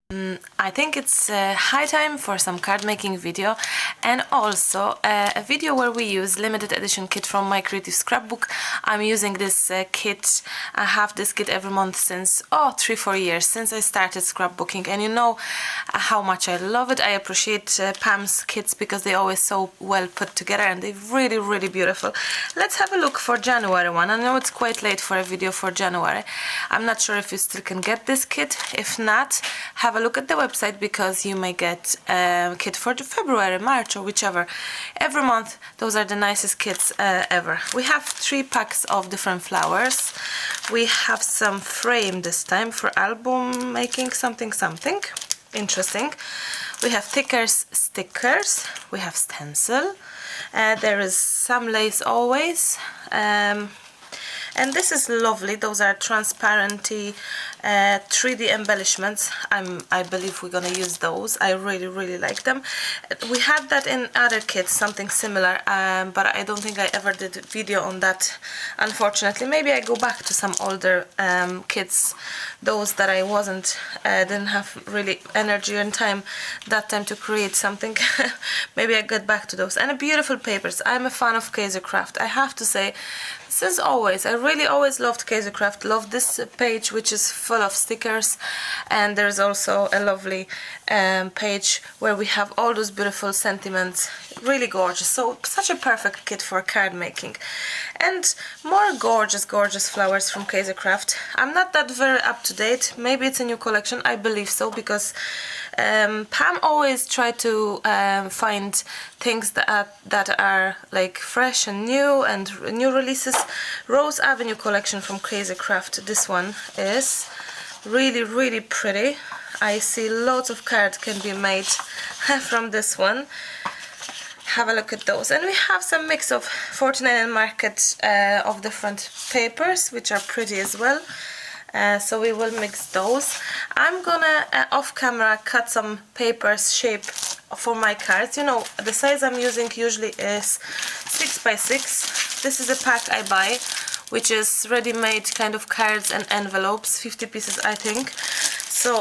I think it's high time for some card making video, and also a video where we use limited edition kit from my creative scrapbook. I'm using this kit. I have this kit every month since 3-4 years since I started scrapbooking, and you know how much I love it. I appreciate Pam's kits because they're always so well put together and they're really beautiful. Let's have a look for January one. I know it's quite late for a video for January. I'm not sure if you still can get this kit. If not, have a look at the website because you may get a kit for February, March, or whichever. Every month those are the nicest kits ever. We have 3 packs of different flowers. We have some frame this time for album making something interesting. We have stickers, we have stencil, there is some lace always, and this is lovely. Those are transparency 3D embellishments. I believe we're gonna use those. I really like them. We had that in other kits, something similar, but I don't think I ever did a video on that, unfortunately. Maybe I go back to some older kits, those that I didn't have really energy and time that time to create something. Maybe I get back to those. And beautiful papers. I'm a fan of Craft. I have to say, since always, I really always loved Craft. Love this page, which is full of stickers, and there's also a lovely page where we have all those beautiful sentiments. Really gorgeous. So such a perfect kit for card making. And more gorgeous flowers from Craft. I'm not that very up to date. Maybe it's a new collection. I believe so, because Pam always try to find things that are like fresh and new releases. Rose Avenue collection from Craft. This one is really pretty. I see lots of cards can be made from this one. Have a look at those. And we have some mix of 49 Market of different papers, which are pretty as well. So we will mix those. I'm gonna off camera cut some papers shape for my cards. You know, the size I'm using usually is 6x6. This is a pack I buy, which is ready-made kind of cards and envelopes, 50 pieces I think. So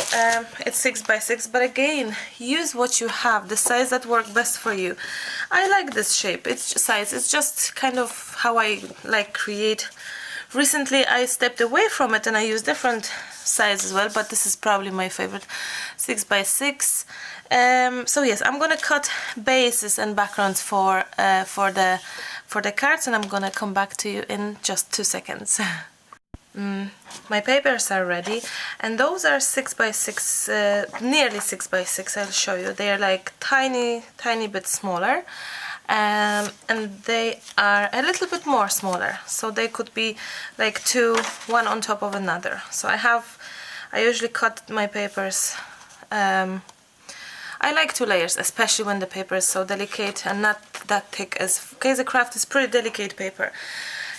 it's 6x6, but again, use what you have, the size that works best for you. I like this shape, it's just kind of how I like create. Recently I stepped away from it and I use different size as well, but this is probably my favorite, 6x6. So yes, I'm gonna cut bases and backgrounds for the cards, and I'm gonna come back to you in just 2 seconds. My papers are ready, and those are 6x6, nearly 6x6. I'll show you. They are like tiny bit smaller, and they are a little bit more smaller, so they could be like one on top of another. So I usually cut my papers. I like 2 layers, especially when the paper is so delicate and not that thick, as Craft is pretty delicate paper.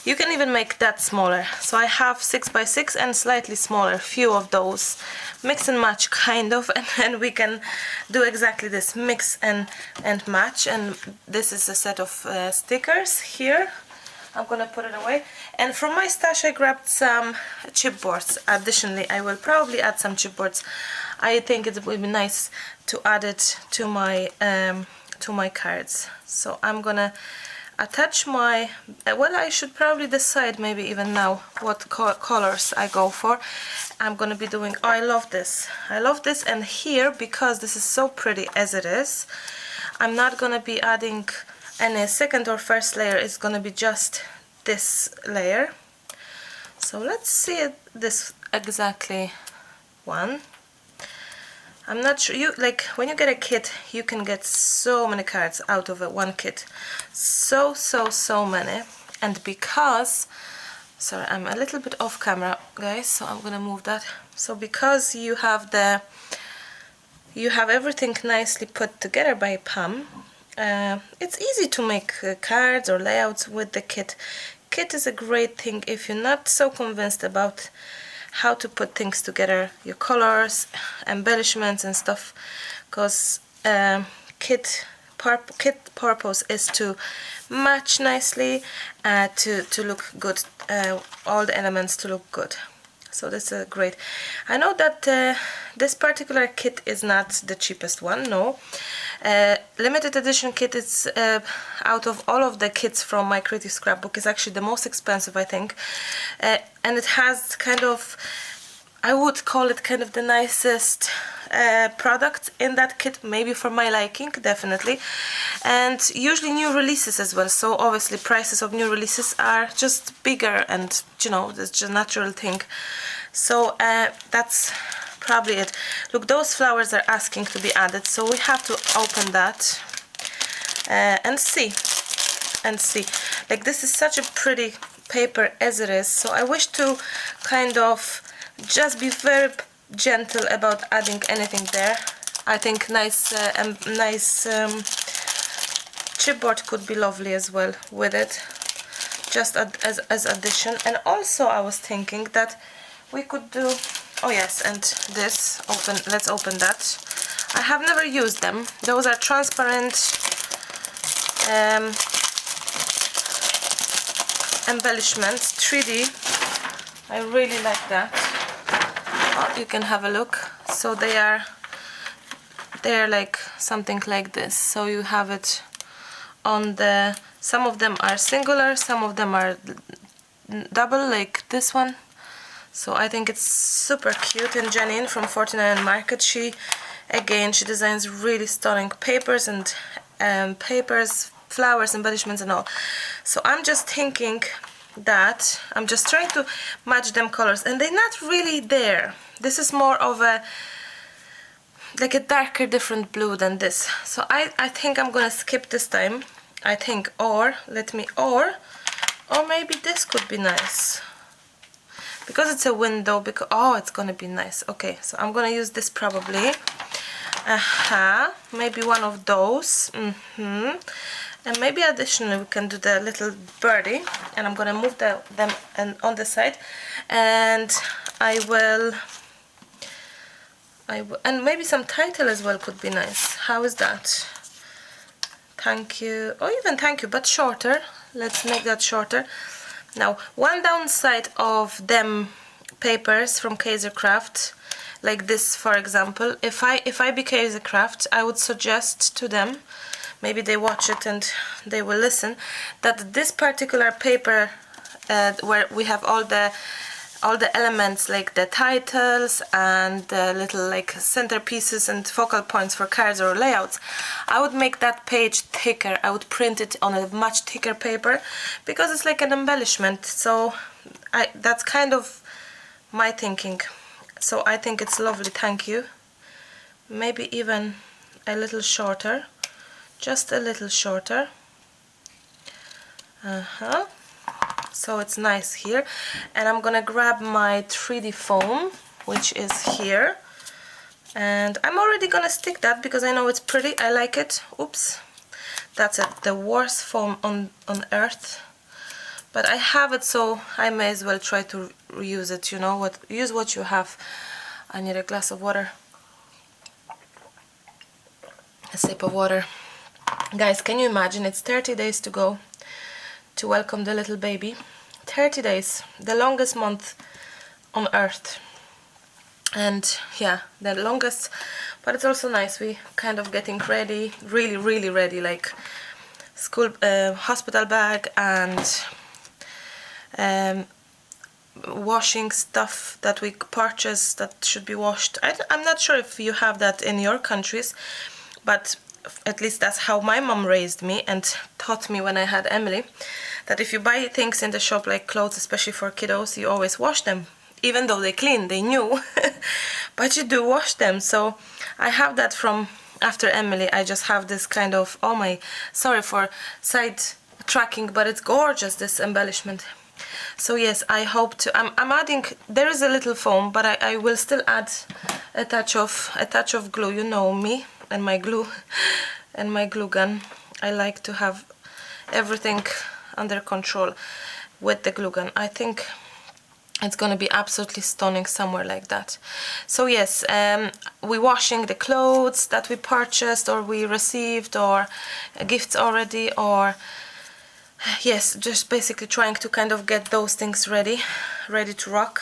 You can even make that smaller. So I have 6x6 and slightly smaller, few of those. Mix and match kind of, and then we can do exactly this, mix and match. And this is a set of stickers here. I'm gonna put it away. And from my stash I grabbed some chipboards. Additionally, I will probably add some chipboards. I think it would be nice to add it to my cards. So I'm gonna attach my, well, I should probably decide maybe even now what colors I go for. I'm gonna be doing, I love this, and here, because this is so pretty as it is, I'm not gonna be adding any second or first layer. It's gonna be just this layer. So let's see this exactly one. I'm not sure, like when you get a kit, you can get so many cards out of one kit. So many. And because, sorry, I'm a little bit off camera, guys, so I'm gonna move that. So because you have everything nicely put together by Pam, it's easy to make cards or layouts with the kit. Kit is a great thing if you're not so convinced about how to put things together, your colors, embellishments and stuff, because kit purpose is to match nicely, to look good, all the elements to look good. so this is great. I know that this particular kit is not the cheapest one, no. Limited edition kit is out of all of the kits from my creative scrapbook is actually the most expensive, I think, and it has kind of, I would call it kind of the nicest product in that kit, maybe for my liking, definitely. And usually new releases as well, so obviously prices of new releases are just bigger, and you know, it's just a natural thing. So that's probably it. Look, those flowers are asking to be added, so we have to open that and see. Like, this is such a pretty paper as it is, so I wish to kind of just be very gentle about adding anything there. I think nice chipboard could be lovely as well with it, just as addition. And also I was thinking that we could do, oh yes, and this, let's open that. I have never used them. Those are transparent embellishments, 3D. I really like that. Oh, you can have a look. So they're like something like this. So you have it on the, some of them are singular, some of them are double, like this one. So I think it's super cute. And Janine from 49 Market, she designs really stunning papers and flowers, embellishments and all. So I'm just thinking that I'm just trying to match them colors, and they're not really there. This is more of a like a darker, different blue than this. So I think I'm gonna skip this time. I think, or maybe this could be nice because it's a window. Because it's gonna be nice. Okay, so I'm gonna use this probably. Maybe one of those. And maybe additionally we can do the little birdie, and I'm gonna move them on the side, and I will, and maybe some title as well could be nice. How is that? Thank you, or even thank you, but shorter. Let's make that shorter. Now, one downside of them papers from Kaisercraft, like this for example, if I be Kaisercraft, I would suggest to them, maybe they watch it and they will listen, that this particular paper where we have all the elements, like the titles and the little like centerpieces and focal points for cards or layouts, I would make that page thicker. I would print it on a much thicker paper because it's like an embellishment. So that's kind of my thinking. So I think it's lovely. Thank you. Maybe even a little shorter. Just a little shorter. So it's nice here. And I'm gonna grab my 3D foam, which is here. And I'm already gonna stick that because I know it's pretty. I like it. Oops. That's it. The worst foam on earth. But I have it, so I may as well try to reuse it. You know what? Use what you have. I need a glass of water. A sip of water. Guys, can you imagine? It's 30 days to go to welcome the little baby. 30 days, the longest month on earth. And yeah, the longest, but it's also nice. We kind of getting ready, really ready, like school, hospital bag, and washing stuff that we purchase that should be washed. I'm not sure if you have that in your countries, but at least that's how my mom raised me and taught me when I had Emily, that if you buy things in the shop, like clothes, especially for kiddos, you always wash them. Even though they clean, they knew, but you do wash them. So I have that from after Emily. I just have this kind of, oh my, sorry for side tracking, but it's gorgeous, this embellishment. So yes, I hope to, I'm adding, there is a little foam, but I will still add a touch of glue. You know me and my glue and my glue gun. I like to have everything under control with the glue gun. I think it's gonna be absolutely stunning somewhere like that. So yes, we're washing the clothes that we purchased or we received, or gifts already, or yes, just basically trying to kind of get those things ready. ready to rock.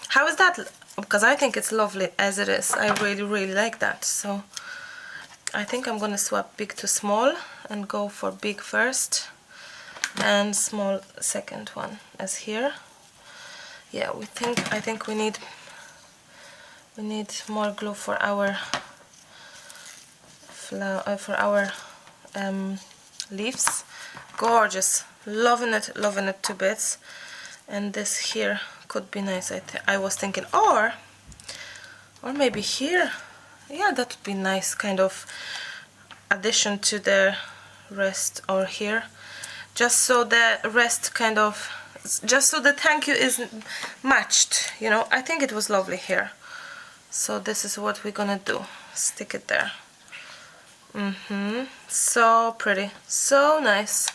How is that? Because I think it's lovely as it is. I really like that. So I think I'm gonna swap big to small and go for big first and small second one as here. Yeah, I think we need more glue for our leaves. Gorgeous, loving it to bits. And this here could be nice. I was thinking, or maybe here. Yeah, that would be nice, kind of addition to the rest, or here, just so the rest kind of, just so the thank you is matched, you know. I think it was lovely here. So this is what we're gonna do. Stick it there. So pretty, so nice,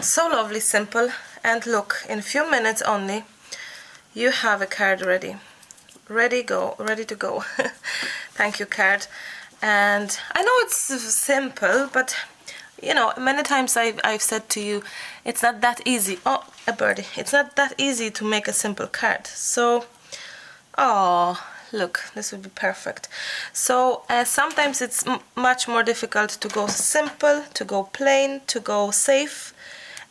so lovely, simple. And look, in a few minutes only, you have a card ready to go. Thank you card. And I know it's simple, but you know, many times I've said to you, it's not that easy. Oh, a birdie. It's not that easy to make a simple card. So, oh, look, this would be perfect. So sometimes it's much more difficult to go simple, to go plain, to go safe.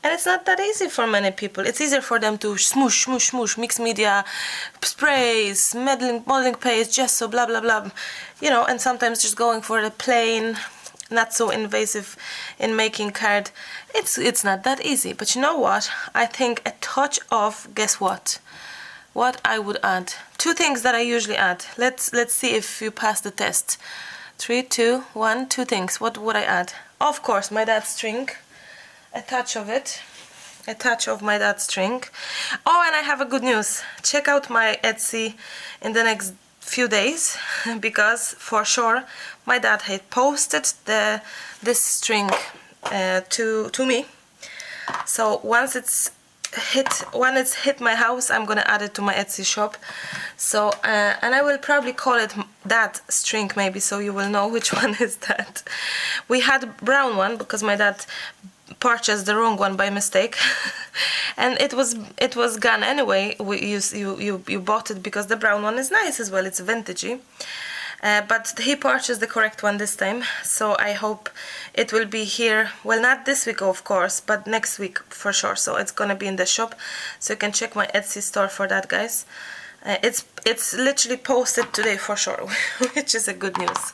And it's not that easy for many people. It's easier for them to smoosh, mixed media, sprays, modeling paste, gesso, blah, blah, blah. You know, and sometimes just going for the plain, not so invasive in making card. It's not that easy. But you know what? I think a touch of, guess what? What I would add. Two things that I usually add. Let's see if you pass the test. 3, 2, 1, 2 things. What would I add? Of course, my dad's string. A touch of it, a touch of my dad's string. Oh, and I have a good news. Check out my Etsy in the next few days, because for sure my dad had posted this string to me. So once it's hit my house, I'm gonna add it to my Etsy shop. So and I will probably call it that string maybe, so you will know which one is that. We had a brown one because my dad purchased the wrong one by mistake, and it was gone anyway. You bought it because the brown one is nice as well. It's vintagey, but he purchased the correct one this time. So I hope it will be here. Well, not this week of course, but next week for sure. So it's gonna be in the shop, so you can check my Etsy store for that, guys. It's literally posted today for sure, which is a good news.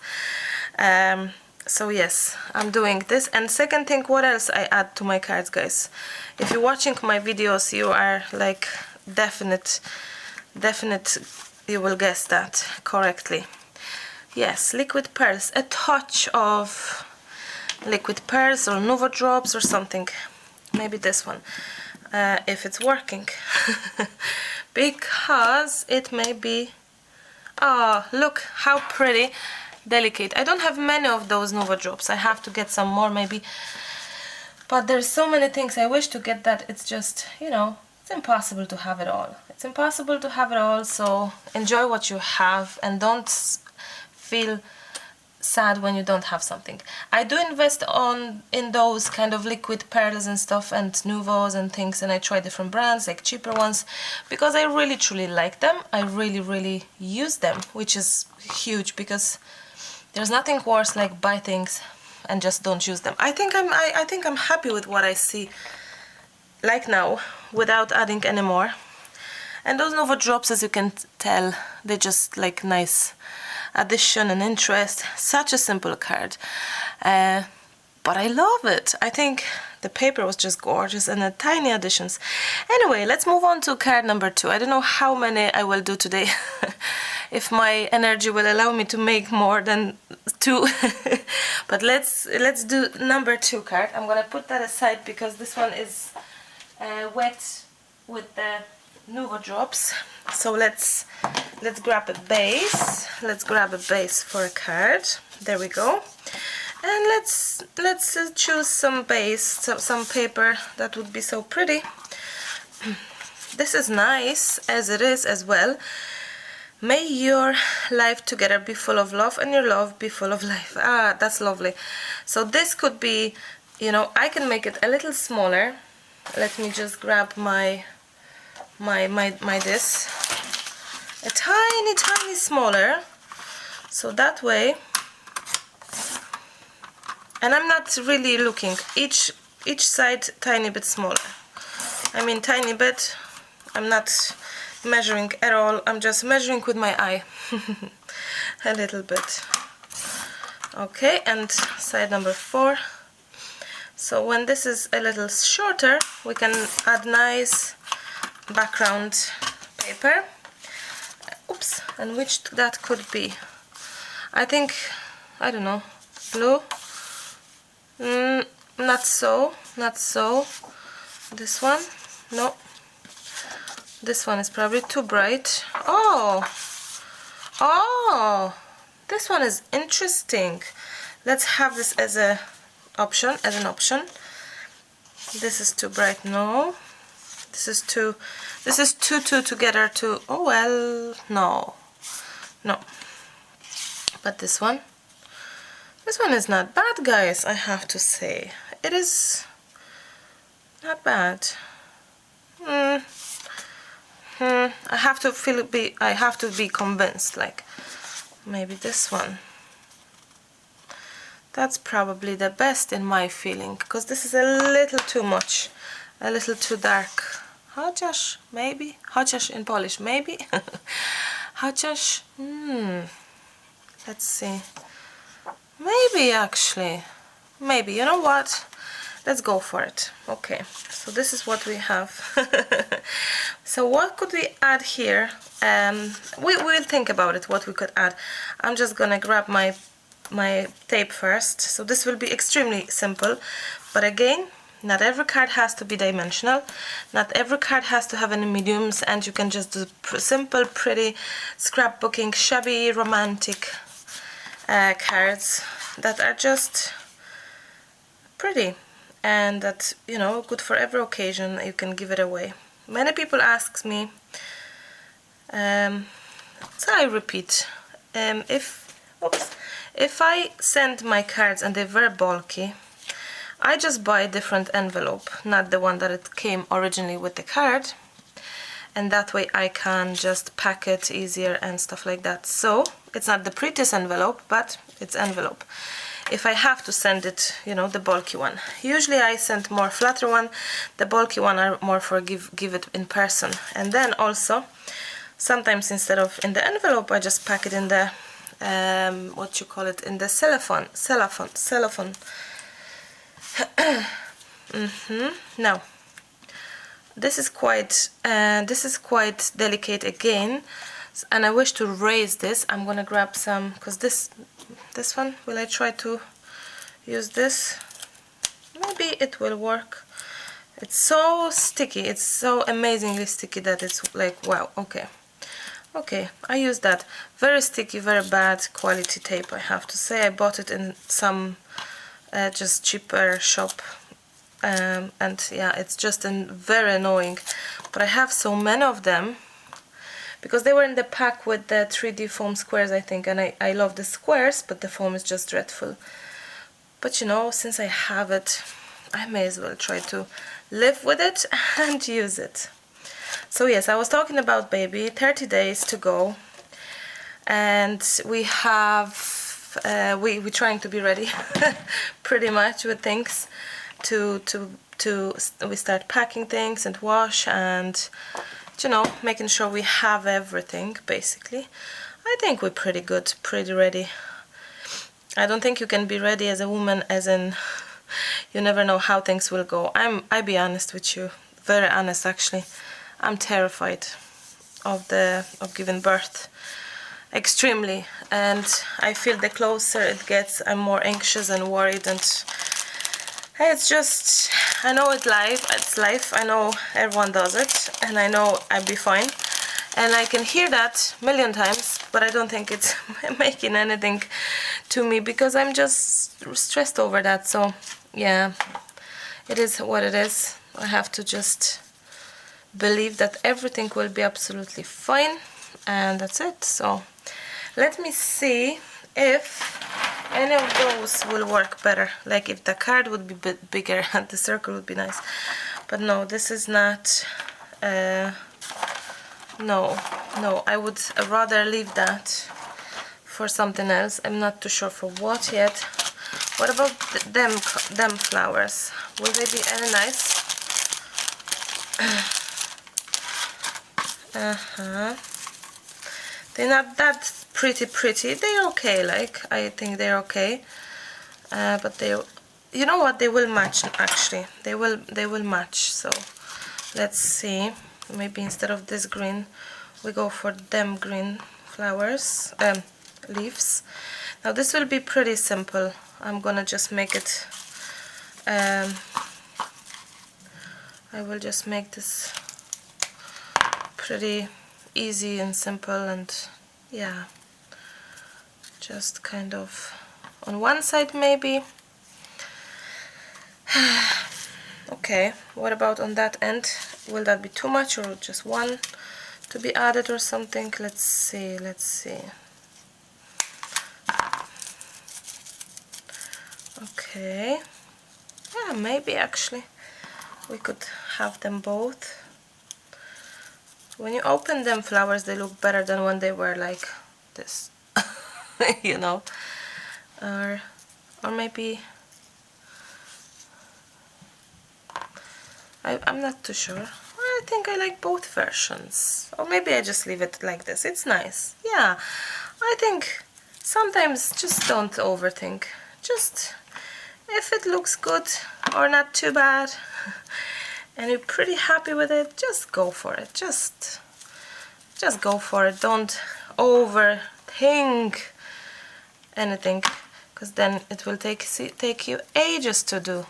So yes, I'm doing this. And second thing, what else I add to my cards, guys? If you're watching my videos, you are like definite you will guess that correctly. Yes, liquid pearls. A touch of liquid pearls or Nuvo drops or something. Maybe this one, if it's working. Because it may be... Oh, look how pretty. Delicate. I don't have many of those Nuvo drops. I have to get some more maybe, but there's so many things I wish to get that it's just, you know, it's impossible to have it all. It's impossible to have it all, so enjoy what you have and don't feel sad when you don't have something. I do invest in those kind of liquid pearls and stuff and Nuvos and things, and I try different brands, like cheaper ones, because I really truly like them. I really use them, which is huge, because there's nothing worse like buy things and just don't use them. I think I'm happy with what I see like now, without adding any more. And those Nuvo drops, as you can tell, they're just like nice addition and interest. Such a simple card, but I love it. I think the paper was just gorgeous, and the tiny additions. Anyway, let's move on to card number 2. I don't know how many I will do today. If my energy will allow me to make more than 2. But let's do number 2 card. I'm gonna put that aside because this one is wet with the Nuvo drops. So let's grab a base. Let's grab a base for a card. There we go. And let's choose some base, some paper that would be so pretty. This is nice as it is as well. May your life together be full of love, and your love be full of life. Ah, that's lovely. So this could be, you know, I can make it a little smaller. Let me just grab my my this a tiny smaller, so that way, and I'm not really looking, each side tiny bit smaller. I mean tiny bit, I'm not measuring at all, I'm just measuring with my eye. A little bit. Okay, and side number 4. So when this is a little shorter, we can add nice background paper. Oops, and which that could be? I think, I don't know, blue? Not so. This one? No. This one is probably too bright. Oh, this one is interesting. Let's have this as an option. This is too bright. No. This is two together too. Oh well, no. But this one is not bad, guys, I have to say. It is not bad. I have to be convinced, like maybe this one. That's probably the best in my feeling, because this is a little too much, a little too dark. Chociaż, maybe? Chociaż in Polish, maybe? Chociaż, let's see. Maybe, actually. Maybe, you know what? Let's go for it. Okay, so this is what we have. So what could we add here? We'll think about it, what we could add. I'm just gonna grab my tape first. So this will be extremely simple, but again, not every card has to be dimensional, not every card has to have any mediums, and you can just do simple, pretty, scrapbooking, shabby, romantic cards that are just pretty and that, you know, good for every occasion. You can give it away. Many people ask me, so I repeat, if I send my cards and they're very bulky, I just buy a different envelope, not the one that it came originally with the card, and that way I can just pack it easier and stuff like that. So it's not the prettiest envelope, but it's envelope. If I have to send it, you know, the bulky one. Usually I send more flatter one, the bulky one are more for give it in person. And then also, sometimes instead of in the envelope, I just pack it in the, what you call it, in the cellophane. Now, this is quite delicate again, and I wish to raise this. I'm gonna grab some, because this one, will I try to use this? Maybe it will work. It's so sticky, it's so amazingly sticky that it's like, wow. Okay, I use that. Very sticky, very bad quality tape, I have to say. I bought it in some just cheaper shop, and yeah, it's just very annoying. But I have so many of them because they were in the pack with the 3D foam squares, I think, and I love the squares, but the foam is just dreadful. But you know, since I have it, I may as well try to live with it and use it. So yes, I was talking about baby, 30 days to go, and we have we're trying to be ready pretty much with things we start packing things and wash, and you know, making sure we have everything. Basically, I think we're pretty good, pretty ready. I don't think you can be ready as a woman, as in you never know how things will go. I be honest with you, very honest actually. I'm terrified of giving birth, extremely, and I feel the closer it gets, I'm more anxious and worried, and it's just, I know it's life, I know everyone does it, and I know I'll be fine, and I can hear that a million times, but I don't think it's making anything to me, because I'm just stressed over that. So yeah, it is what it is. I have to just believe that everything will be absolutely fine, and that's it. So let me see if any of those will work better, like if the card would be a bit bigger and the circle would be nice, but no, this is not no, no, I would rather leave that for something else. I'm not too sure for what yet. What about them flowers? Will they be any nice? They're not that pretty. They're okay, like, I think they're okay. But they, you know what, they will match actually. They will match. So let's see. Maybe instead of this green, we go for them green flowers, leaves. Now this will be pretty simple. I'm gonna just make it. I will just make this pretty easy and simple, and yeah, just kind of on one side maybe. Okay, what about on that end? Will that be too much, or just one to be added or something? Let's see. Okay, yeah, maybe actually we could have them both. When you open them flowers, they look better than when they were like this. You know, or maybe I'm not too sure. I think I like both versions, or maybe I just leave it like this. It's nice. Yeah, I think sometimes just don't overthink. Just if it looks good or not too bad and you're pretty happy with it, just go for it. Just go for it. Don't overthink anything, because then it will take you ages to do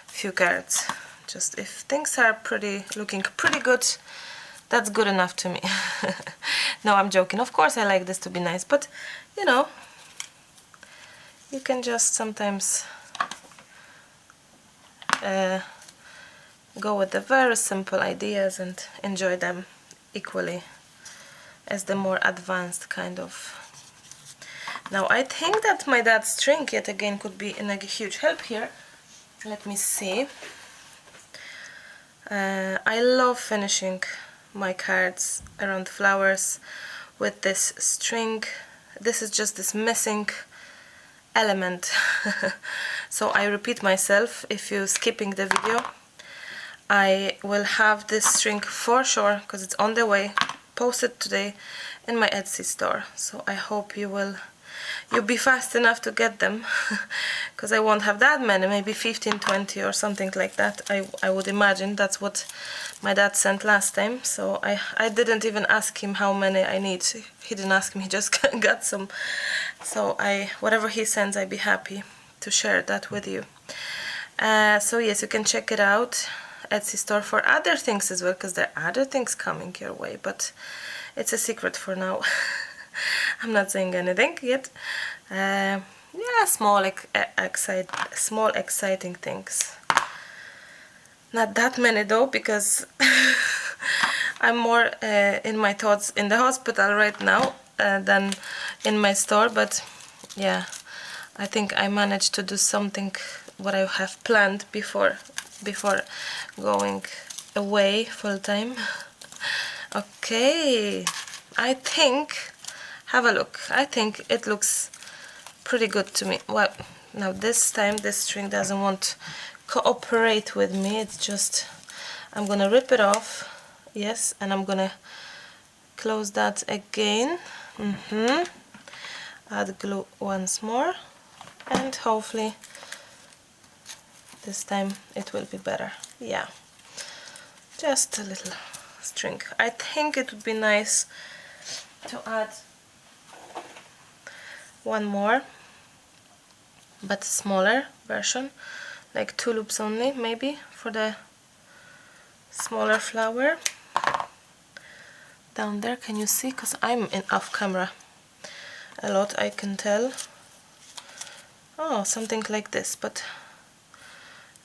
few cards. Just if things are looking pretty good, that's good enough to me. No, I'm joking. Of course I like this to be nice, but you know, you can just sometimes go with the very simple ideas and enjoy them equally as the more advanced kind of. Now I think that my dad's string yet again could be in a huge help here. Let me see. I love finishing my cards around flowers with this string. This is just this missing element. So I repeat myself, if you're skipping the video, I will have this string for sure, because it's on the way, posted today in my Etsy store. So I hope you'll be fast enough to get them, because I won't have that many, maybe 15, 20 or something like that. I would imagine that's what my dad sent last time. So I didn't even ask him how many I need. He didn't ask me, he just got some. So whatever he sends, I'd be happy to share that with you. So yes, you can check it out, Etsy store, for other things as well, because there are other things coming your way, but it's a secret for now. I'm not saying anything yet. Yeah, small exciting things. Not that many though, because I'm more in my thoughts in the hospital right now than in my store. But yeah, I think I managed to do something what I have planned before going away full time. Okay, I think, have a look. I think it looks pretty good to me. Well, now this time this string doesn't want to cooperate with me. It's just, I'm gonna rip it off. Yes, and I'm gonna close that again. Add glue once more, and hopefully this time it will be better. Yeah, just a little string. I think it would be nice to add one more, but smaller version, like 2 loops only, maybe, for the smaller flower. Down there, can you see? Because I'm in off camera a lot, I can tell. Oh, something like this, but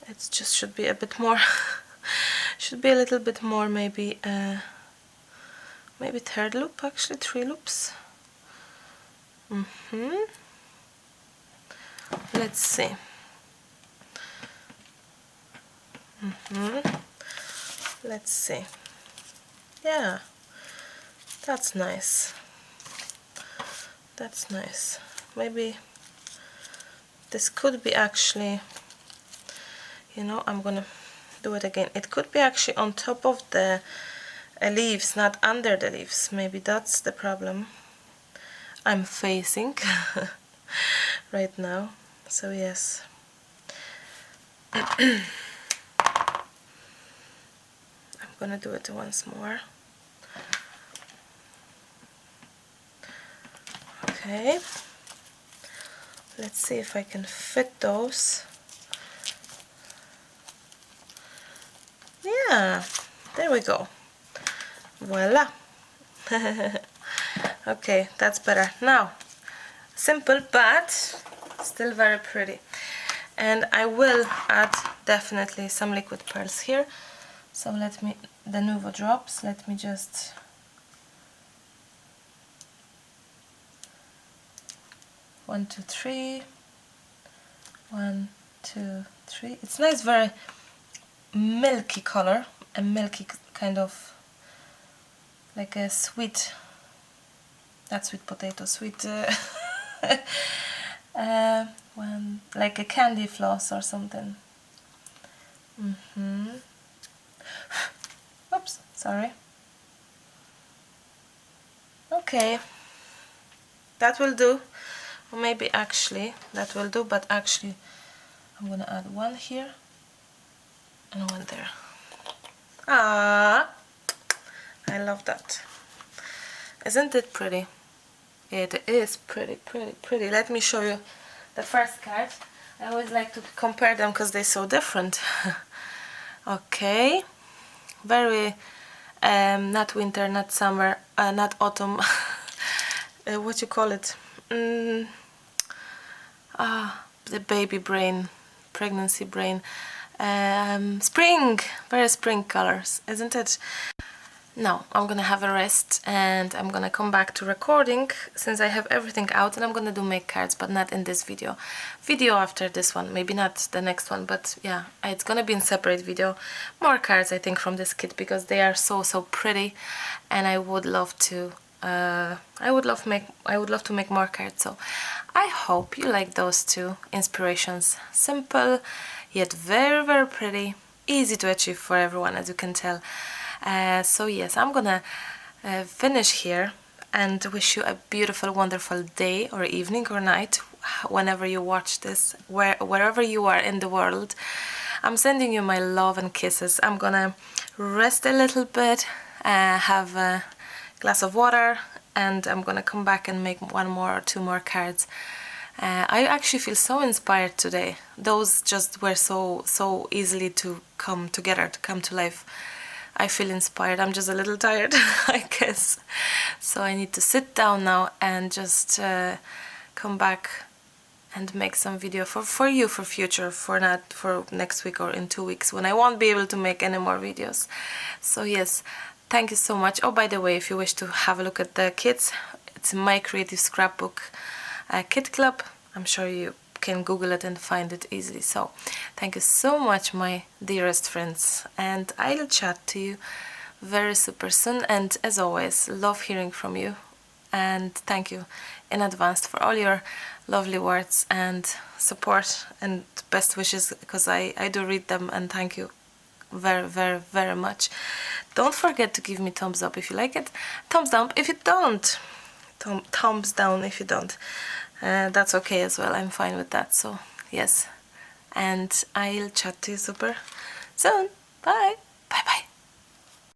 it just should be a bit more. Should be a little bit more, maybe maybe 3rd loop, actually 3 loops. Let's see. Let's see. Yeah, That's nice. That's nice. Maybe this could be actually, you know, I'm gonna do it again. It could be actually on top of the leaves, not under the leaves. Maybe that's the problem I'm facing right now. So yes. I'm gonna do it once more. Okay. Let's see if I can fit those. Yeah, there we go. Voila. Okay, that's better. Now, simple but still very pretty. And I will add definitely some liquid pearls here. So let me, the Nuvo drops, let me just one, two, three. 1, 2, 3. It's nice, very milky color, a milky kind of like a sweet, not sweet potato, sweet one, like a candy floss or something. Oops, sorry. Okay, that will do. Or maybe actually that will do, but actually I'm gonna add one here and one there. Ah, I love that. Isn't it pretty? It is pretty, pretty, pretty. Let me show you the first card. I always like to compare them because they're so different. Okay, very not winter, not summer, not autumn. What you call it? The baby brain, pregnancy brain. Spring, very spring colors, isn't it? Now I'm gonna have a rest and I'm gonna come back to recording since I have everything out, and I'm gonna do make cards, but not in this video. Video after this one, maybe not the next one, but yeah, it's gonna be in separate video. More cards I think from this kit because they are so pretty, and I would love to make more cards. So I hope you like those two inspirations. Simple yet very pretty, easy to achieve for everyone, as you can tell. So yes, I'm gonna finish here and wish you a beautiful, wonderful day or evening or night whenever you watch this, wherever you are in the world. I'm sending you my love and kisses. I'm gonna rest a little bit, have a glass of water, and I'm gonna come back and make one more or two more cards. I actually feel so inspired today. Those just were so easily to come together, to come to life. I feel inspired. I'm just a little tired, I guess. So I need to sit down now and just come back and make some video for you, for future, for next week or in 2 weeks when I won't be able to make any more videos. So yes, thank you so much. Oh, by the way, if you wish to have a look at the kits, it's My Creative Scrapbook Kit Club. I'm sure you can Google it and find it easily. So thank you so much, my dearest friends, and I'll chat to you very super soon. And as always, love hearing from you, and thank you in advance for all your lovely words and support and best wishes, because I do read them, and thank you very much. Don't forget to give me thumbs up if you like it, thumbs down if you don't, thumbs down if you don't. That's okay as well, I'm fine with that. So yes, and I'll chat to you super soon. Bye.